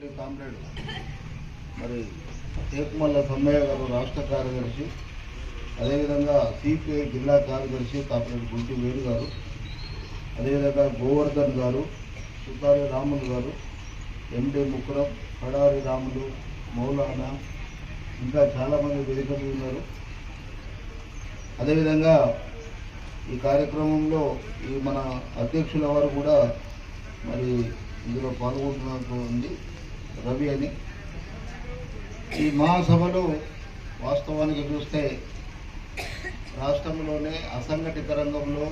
Comrade మరి తేకుమల్ల సమ్మయ్య గారు రాష్ట్ర కార్యదర్శి, అదేవిధంగా సిపిఐ జిల్లా కార్యదర్శి కామ్రేడ్ గుంటి వేరు గారు, అదేవిధంగా గోవర్ధన్ గారు, సుతారి రాములు గారు, ఎండి ముకురం, కడారి రాములు, మౌలానా, ఇంకా చాలామంది వేదిక మీద ఉన్నారు. అదేవిధంగా ఈ కార్యక్రమంలో ఈ మన అధ్యక్షుల వారు కూడా మరి ఇందులో పాల్గొంటున్నట్టు ఉంది, రవి అని. ఈ మహాసభలు వాస్తవానికి చూస్తే రాష్ట్రంలోనే అసంఘటిత రంగంలో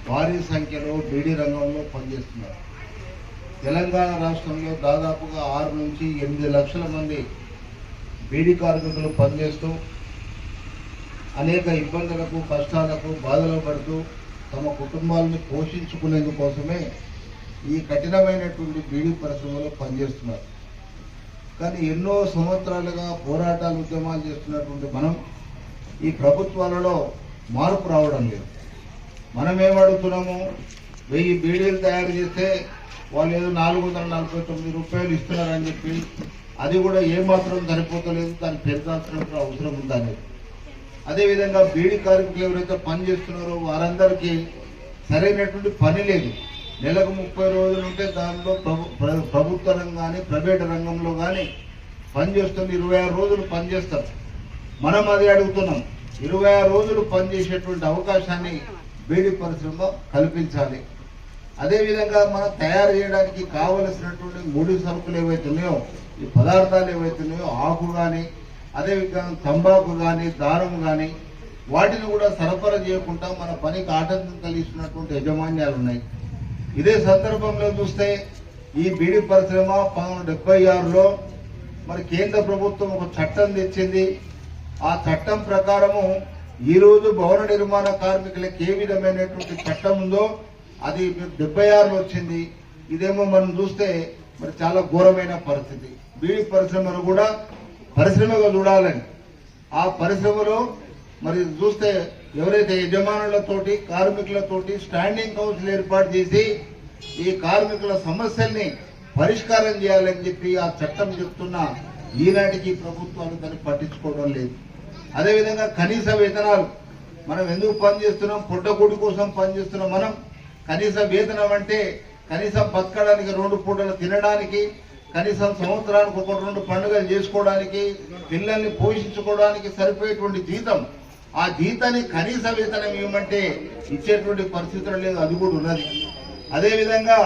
భారీ సంఖ్యలో బీడీ రంగంలో పనిచేస్తున్నారు. తెలంగాణ రాష్ట్రంలో దాదాపుగా 6 నుంచి 8 లక్షల మంది బీడీ కార్మికులు పనిచేస్తూ అనేక ఇబ్బందులకు, కష్టాలకు, బాధలు పడుతూ తమ కుటుంబాలను పోషించుకునేందుకోసమే ఈ కఠినమైనటువంటి బీడీ పరిశ్రమలో పనిచేస్తున్నారు. కానీ ఎన్నో సంవత్సరాలుగా పోరాటాలు, ఉద్యమాలు చేస్తున్నటువంటి మనం ఈ ప్రభుత్వాలలో మార్పు రావడం లేదు. మనం ఏమడుగుతున్నాము, 1000 బీడీలు తయారు చేస్తే వాళ్ళు ఏదో 449 రూపాయలు ఇస్తున్నారని చెప్పి, అది కూడా ఏమాత్రం సరిపోతలేదు, దాన్ని పెంచాల్సిన అవసరం ఉందనేది. అదేవిధంగా బీడీ కార్మికులు ఎవరైతే పని చేస్తున్నారో వారందరికీ సరైనటువంటి పని లేదు. నెలకు 30 రోజులు ఉంటే దానిలో ప్రభుత్వ రంగం కానీ ప్రైవేట్ రంగంలో కానీ పనిచేస్తుంది 26 రోజులు పనిచేస్తారు. మనం అది అడుగుతున్నాం, 26 రోజులు పనిచేసేటువంటి అవకాశాన్ని బీడీ పరిశ్రమ కల్పించాలి. అదేవిధంగా మనం తయారు చేయడానికి కావలసినటువంటి ముడి సరుకులు ఏవైతున్నాయో, ఈ పదార్థాలు ఏవైతున్నాయో, ఆకు కానీ, అదేవిధంగా తంబాకు కానీ, దారం కానీ, వాటిని కూడా సరఫరా చేయకుండా మన పనికి ఆటంకం కలిగిస్తున్నటువంటి యాజమాన్యాలు ఉన్నాయి. ఇదే సందర్భంలో చూస్తే ఈ బీడీ పరిశ్రమ 1976లో మరి కేంద్ర ప్రభుత్వం ఒక చట్టం తెచ్చింది. ఆ చట్టం ప్రకారము ఈరోజు భవన నిర్మాణ కార్మికులకు ఏ విధమైనటువంటి చట్టం ఉందో అది 76లో వచ్చింది. ఇదేమో మనం చూస్తే మరి చాలా ఘోరమైన పరిస్థితి. బీడీ పరిశ్రమను కూడా పరిశ్రమగా చూడాలని, ఆ పరిశ్రమలో మరి చూస్తే ఎవరైతే యజమానులతోటి, కార్మికులతోటి స్టాండింగ్ కౌన్సిల్ ఏర్పాటు చేసి ఈ కార్మికుల సమస్యల్ని పరిష్కారం చేయాలని చెప్పి ఆ చట్టం చెప్తున్నా ఈనాటికి ప్రభుత్వాలు దాన్ని పట్టించుకోవడం లేదు. అదేవిధంగా కనీస వేతనాలు, మనం ఎందుకు పనిచేస్తున్నాం, పుట్టగూడి కోసం పనిచేస్తున్నాం. మనం కనీస వేతనం అంటే కనీసం బతకడానికి, 2 పూటలు తినడానికి, కనీసం సంవత్సరానికి 1-2 పండుగలు చేసుకోవడానికి, పిల్లల్ని పోషించుకోవడానికి సరిపోయేటువంటి జీతం, ఆ జీతాన్ని కనీస వేతనం ఇవ్వమంటే ఇచ్చేటువంటి పరిస్థితులు లేదు, అది కూడా ఉన్నది. అదేవిధంగా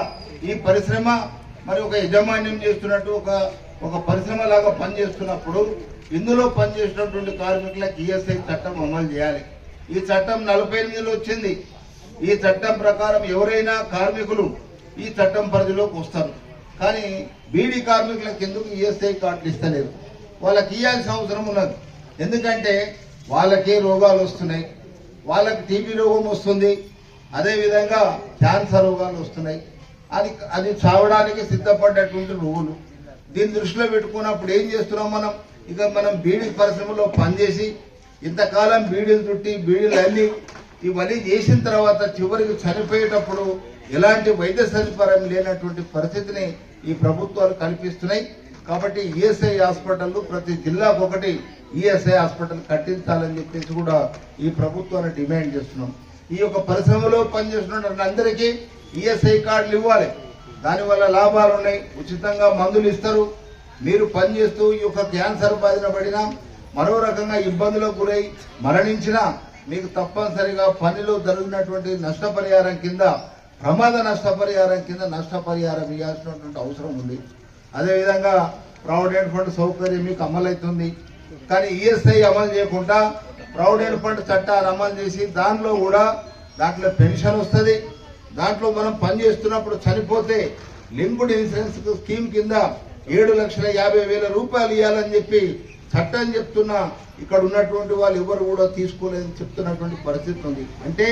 ఈ పరిశ్రమ మరి ఒక యాజమాన్యం చేస్తున్నట్టు ఒక పరిశ్రమ లాగా పనిచేస్తున్నప్పుడు ఇందులో పనిచేసినటువంటి కార్మికులకు ఈఎస్ఐ చట్టం అమలు చేయాలి. ఈ చట్టం 48లో వచ్చింది. ఈ చట్టం ప్రకారం ఎవరైనా కార్మికులు ఈ చట్టం పరిధిలోకి వస్తారు. కానీ బీడీ కార్మికులకు ఎందుకు ఈఎస్ఐ కార్డులు ఇస్తలేరు? వాళ్ళకి ఇవ్వాల్సిన అవసరం ఉన్నది. ఎందుకంటే వాళ్ళకే రోగాలు వస్తున్నాయి, వాళ్ళకి టీబీ రోగం వస్తుంది, అదేవిధంగా క్యాన్సర్ రోగాలు వస్తున్నాయి. అది చావడానికి సిద్ధపడ్డటువంటి రోగులు. దీన్ని దృష్టిలో పెట్టుకున్నప్పుడు ఏం చేస్తున్నాం మనం బీడీ పరిశ్రమలో పనిచేసి ఇంతకాలం బీడీలు చుట్టి బీడీలు అల్లి ఇవన్నీ చేసిన తర్వాత చివరికి చనిపోయేటప్పుడు ఎలాంటి వైద్య సదుపాయం లేనటువంటి పరిస్థితిని ఈ ప్రభుత్వాలు కల్పిస్తున్నాయి. కాబట్టి ఈఎస్ఐ హాస్పిటల్ ప్రతి జిల్లాకు ఒకటి ఈఎస్ఐ హాస్పిటల్ కట్టించాలని చెప్పేసి కూడా ఈ ప్రభుత్వాన్ని డిమాండ్ చేస్తున్నాం. ఈ యొక్క పరిశ్రమలో పనిచేస్తున్న అందరికీ ఈఎస్ఐ కార్డులు ఇవ్వాలి. దానివల్ల లాభాలు ఉన్నాయి. ఉచితంగా మందులు ఇస్తారు. మీరు పనిచేస్తూ ఈ యొక్క క్యాన్సర్ బాధిన పడినా, మరో రకంగా ఇబ్బందులకు గురై మరణించినా మీకు తప్పనిసరిగా పనిలో జరిగినటువంటి నష్టపరిహారం కింద, ప్రమాద నష్టపరిహారం కింద నష్టపరిహారం ఇవ్వాల్సినటువంటి అవసరం ఉంది. అదేవిధంగా ప్రావిడెంట్ ఫండ్ సౌకర్యం మీకు అమలవుతుంది. కానీ ఈఎస్ఐ అమలు చేయకుండా ప్రావిడెంట్ ఫండ్ చట్టాన్ని అమలు చేసి దాంట్లో పెన్షన్ వస్తుంది. దాంట్లో మనం పనిచేస్తున్నప్పుడు చనిపోతే లింక్డ్ ఇన్సూరెన్స్ స్కీమ్ కింద 7,50,000 రూపాయలు ఇవ్వాలని చెప్పి చట్టం చెప్తున్నా ఇక్కడ ఉన్నటువంటి వాళ్ళు ఎవరు కూడా తీసుకోలేదని చెప్తున్నటువంటి పరిస్థితి ఉంది. అంటే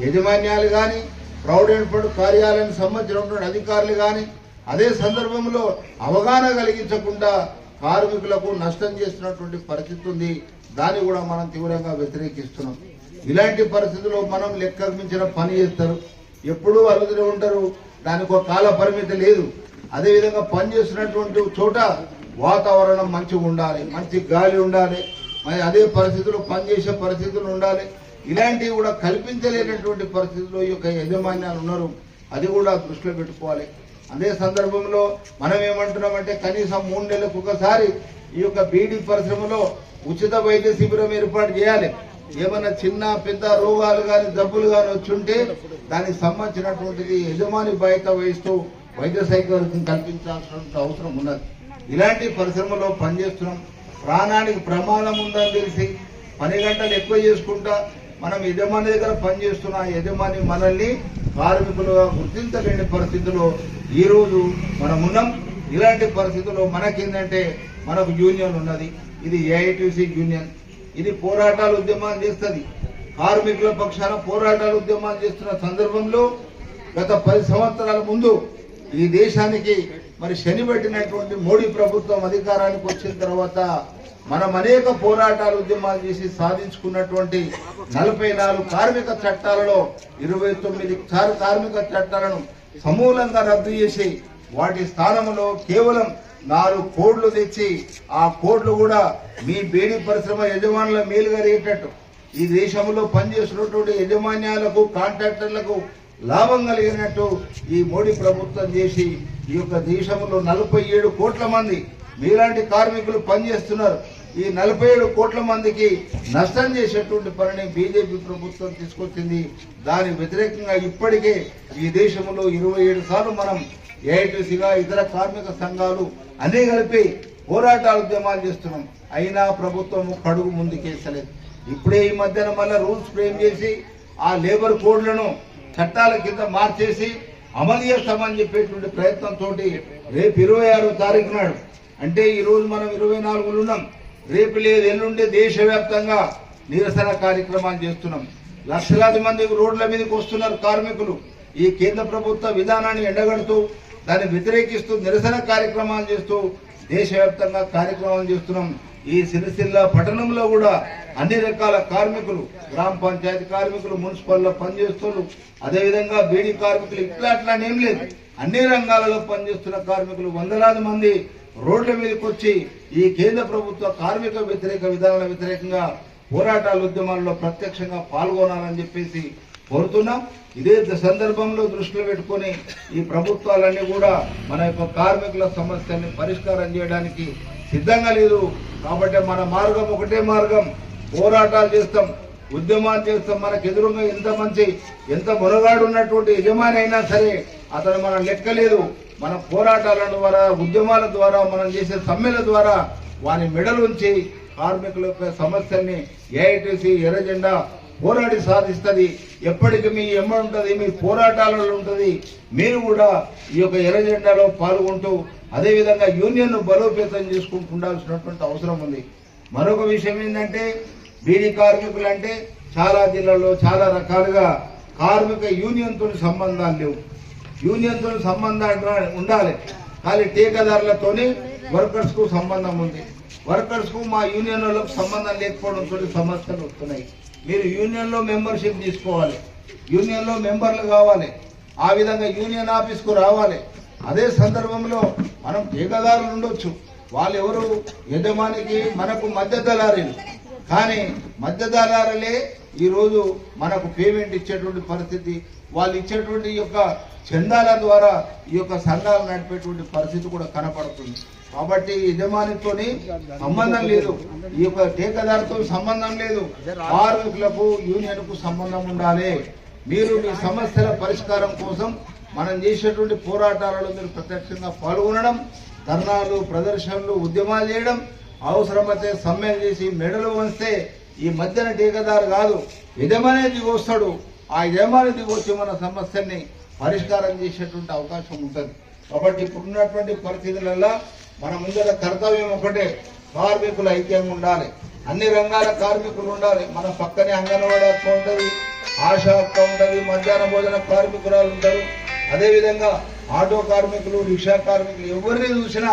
యాజమాన్యాలు కానీ, ప్రావిడెంట్ ఫండ్ కార్యాలయానికి సంబంధించినటువంటి అధికారులు కానీ అదే సందర్భంలో అవగాహన కలిగించకుండా కార్మికులకు నష్టం చేస్తున్నటువంటి పరిస్థితి ఉంది. దాన్ని కూడా మనం తీవ్రంగా వ్యతిరేకిస్తున్నాం. ఇలాంటి పరిస్థితుల్లో మనం లెక్కకు మించిన పని చేస్తారు, ఎప్పుడూ అరుగుతూనే ఉంటారు. దానికి ఒక కాల పరిమితి లేదు. అదేవిధంగా పనిచేస్తున్నటువంటి చోట వాతావరణం మంచిగా ఉండాలి, మంచి గాలి ఉండాలి, మరి అదే పరిస్థితుల్లో పనిచేసే పరిస్థితులు ఉండాలి. ఇలాంటివి కూడా కల్పించలేనటువంటి పరిస్థితుల్లో ఈ యొక్క యజమాన్యాలు ఉన్నారు. అది కూడా దృష్టిలో పెట్టుకోవాలి. అదే సందర్భంలో మనం ఏమంటున్నామంటే కనీసం 3 నెలలకు ఒకసారి ఈ యొక్క బీడీ పరిశ్రమలో ఉచిత వైద్య శిబిరం ఏర్పాటు చేయాలి. ఏమైనా చిన్న పెద్ద రోగాలు కానీ జబ్బులు కానీ వచ్చుంటే దానికి సంబంధించినటువంటిది యజమాని బాధ్యత వహిస్తూ వైద్య సౌకర్యం కల్పించాల్సిన అవసరం ఉన్నది. ఇలాంటి పరిశ్రమలో పనిచేస్తున్నాం. ప్రాణానికి ప్రమాదం ఉందని తెలిసి 10 గంటలు ఎక్కువ చేసుకుంటా మనం యజమాని దగ్గర పనిచేస్తున్న యజమాని మనల్ని కార్మికులుగా గుర్తించలేని పరిస్థితుల్లో ఈరోజు మనం ఉన్నాం. ఇలాంటి పరిస్థితుల్లో మనకేంటంటే మనకు యూనియన్ ఉన్నది. ఇది ఏఐటీసీ యూనియన్. ఇది పోరాటాలు ఉద్యమాలు చేస్తుంది. కార్మికుల పక్షాన పోరాటాలు ఉద్యమాలు చేస్తున్న సందర్భంలో గత 10 సంవత్సరాల ముందు ఈ దేశానికి మరి శని పెట్టినటువంటి మోడీ ప్రభుత్వం అధికారానికి వచ్చిన తర్వాత మనం అనేక పోరాటాలు ఉద్యమాలు చేసి సాధించుకున్నటువంటి 44 కార్మిక చట్టాలలో 29 కార్మిక చట్టాలను సమూలంగా రద్దు చేసి వాటి స్థానంలో కేవలం 4 కోడ్లు తెచ్చి ఆ కోడ్లు కూడా మీ బేడీ పరిశ్రమ యజమానుల మేలుగా రేటట్టు ఈ దేశంలో పనిచేస్తున్నటువంటి యజమాన్యాలకు కాంట్రాక్టర్లకు లాభం కలిగినట్టు ఈ మోడీ ప్రభుత్వం చేసి ఈ యొక్క దేశంలో 47 కోట్ల మంది మీలాంటి కార్మికులు పనిచేస్తున్నారు. ఈ 47 కోట్ల మందికి నష్టం చేసేటువంటి పనిని బీజేపీ ప్రభుత్వం తీసుకొచ్చింది. దాని వ్యతిరేకంగా ఇప్పటికే ఈ దేశంలో 27 సార్లు మనం ఏఐటీసీగా ఇతర కార్మిక సంఘాలు అన్ని కలిపి పోరాటాలు ఉద్యమాలు చేస్తున్నాం. అయినా ప్రభుత్వం కడుగు ముందుకేసలేదు. ఇప్పుడే ఈ మధ్యన మళ్ళీ రూల్స్ ఫ్రేమ్ చేసి ఆ లేబర్ కోడ్లను చట్టాల కింద మార్చేసి అమలు చేస్తామని చెప్పేటువంటి ప్రయత్నంతో రేపు 26వ తారీఖు నాడు అంటే ఈ రోజు మనం 24 ఉన్నాం. రేపు లేదు ఎల్లుండి దేశవ్యాప్తంగా నిరసన కార్యక్రమాలు చేస్తున్నాం. లక్షలాది మంది రోడ్ల మీదకి వస్తున్నారు కార్మికులు. ఈ కేంద్ర ప్రభుత్వ విధానాన్ని ఎండగడుతూ దాన్ని వ్యతిరేకిస్తూ నిరసన కార్యక్రమాలు చేస్తూ దేశవ్యాప్తంగా కార్యక్రమాలు చేస్తున్నాం. ఈ సిరిసిల్ల పట్టణంలో కూడా అన్ని రకాల కార్మికులు, గ్రామ పంచాయతీ కార్మికులు, మున్సిపల్లో పనిచేస్తున్నారు, అదేవిధంగా బీడీ కార్మికులు ఇట్లా ఏం లేదు, అన్ని రంగాలలో పనిచేస్తున్న కార్మికులు వందలాది మంది రోడ్ల మీదకి వచ్చి ఈ కేంద్ర ప్రభుత్వ కార్మిక వ్యతిరేక విధానాల వ్యతిరేకంగా పోరాటాల ఉద్యమాల్లో ప్రత్యక్షంగా పాల్గొనాలని చెప్పేసి కోరుతున్నాం. ఇదే సందర్భంలో దృష్టిలో పెట్టుకొని ఈ ప్రభుత్వాలన్నీ కూడా మన యొక్క కార్మికుల సమస్యల్ని పరిష్కారం చేయడానికి సిద్ధంగా లేదు. కాబట్టి మన మార్గం ఒకటే మార్గం, పోరాటాలు చేస్తాం, ఉద్యమాలు చేస్తాం. మనకు ఎదురుగా ఎంత మొనగాడు ఉన్నటువంటి యజమాని అయినా సరే అతను మనం లెక్కలేదు. మన పోరాటాల ద్వారా, ఉద్యమాల ద్వారా, మనం చేసే సమ్మెల ద్వారా వాని మెడలుంచి కార్మికుల యొక్క సమస్యల్ని ఏఐటీసీ ఎర్ర జెండా పోరాడి సాధిస్తుంది. ఎప్పటికీ మీ ఎమ్మ ఉంటుంది, మీ పోరాటాలలో ఉంటుంది. మీరు కూడా ఈ యొక్క ఎర్ర జెండాలో పాల్గొంటూ అదేవిధంగా యూనియన్ను బలోపేతం చేసుకుంటూ ఉండాల్సినటువంటి అవసరం ఉంది. మరొక విషయం ఏంటంటే బీడీ కార్మికులు అంటే చాలా జిల్లాల్లో చాలా రకాలుగా కార్మిక యూనియన్తో సంబంధాలు లేవు. యూనియన్తో సంబంధాలు ఉండాలి, కానీ ఠేకాదారులతోని వర్కర్స్ కు సంబంధం ఉంది. వర్కర్స్ కు మా యూనియన్ వాళ్ళకు సంబంధం లేకపోవడంతో సమస్యలు వస్తున్నాయి. మీరు యూనియన్ లో మెంబర్షిప్ తీసుకోవాలి, యూనియన్ లో మెంబర్లు కావాలి, ఆ విధంగా యూనియన్ ఆఫీస్ కు రావాలి. అదే సందర్భంలో మనం ఠేకాదారులు ఉండొచ్చు, వాళ్ళు ఎవరు యజమానికి మనకు మధ్య దళారీలు, కానీ మధ్య దళారులే ఈరోజు మనకు పేమెంట్ ఇచ్చేటువంటి పరిస్థితి, వాళ్ళు ఇచ్చేటువంటి యొక్క చందాల ద్వారా ఈ యొక్క సంఘాలు నడిపేటువంటి పరిస్థితి కూడా కనపడుతుంది. కాబట్టి యజమానితోని సంబంధం లేదు, ఈ యొక్క ఠేకాదారుతో సంబంధం లేదు, కార్మికులకు యూనియన్ కు సంబంధం ఉండాలి. మీరు మీ సమస్యల పరిష్కారం కోసం మనం చేసేటువంటి పోరాటాలలో మీరు ప్రత్యక్షంగా పాల్గొనడం, ధర్నాలు, ప్రదర్శనలు, ఉద్యమాలు చేయడం, అవసరమైతే సమ్మెలు చేసి మెడలు వంచితే ఈ మధ్యన ఠేకాదారు కాదు యజమాని దిగి వస్తాడు. ఆ యజమాని దిగి వచ్చి మన సమస్యల్ని పరిష్కారం చేసేటువంటి అవకాశం ఉంటుంది. కాబట్టి ఇప్పుడున్నటువంటి పరిస్థితులలో మన ముందర కర్తవ్యం ఒకటే, కార్మికులు ఐక్యంగా ఉండాలి, అన్ని రంగాల కార్మికులు ఉండాలి. మన పక్కనే అంగన్వాడీ అక్క ఉంటుంది, ఆశా అక్క ఉంటుంది, మధ్యాహ్న భోజన కార్మికురాలు ఉంటారు, అదేవిధంగా ఆటో కార్మికులు, రిక్షా కార్మికులు, ఎవరిని చూసినా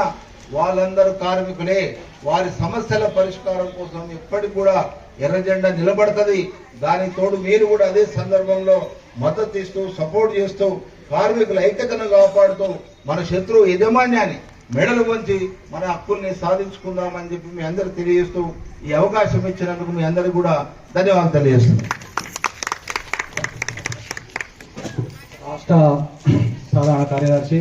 వాళ్ళందరూ కార్మికులే. వారి సమస్యల పరిష్కారం కోసం ఎప్పటికి కూడా ఎర్ర జెండా నిలబడుతుంది. దానికి తోడు మీరు కూడా అదే సందర్భంలో మద్దతు ఇస్తూ సపోర్ట్ చేస్తూ కార్మికుల ఐక్యతను కాపాడుతూ మన శత్రువు యజమాన్యాన్ని మెడలు వంచి మన హక్కుల్ని సాధించుకుందామని చెప్పి మీ అందరికి తెలియజేస్తూ ఈ అవకాశం ఇచ్చినందుకు మీ అందరికి కూడా ధన్యవాదాలు తెలియజేస్తున్నాను. రాష్ట్ర ప్రధాన కార్యదర్శి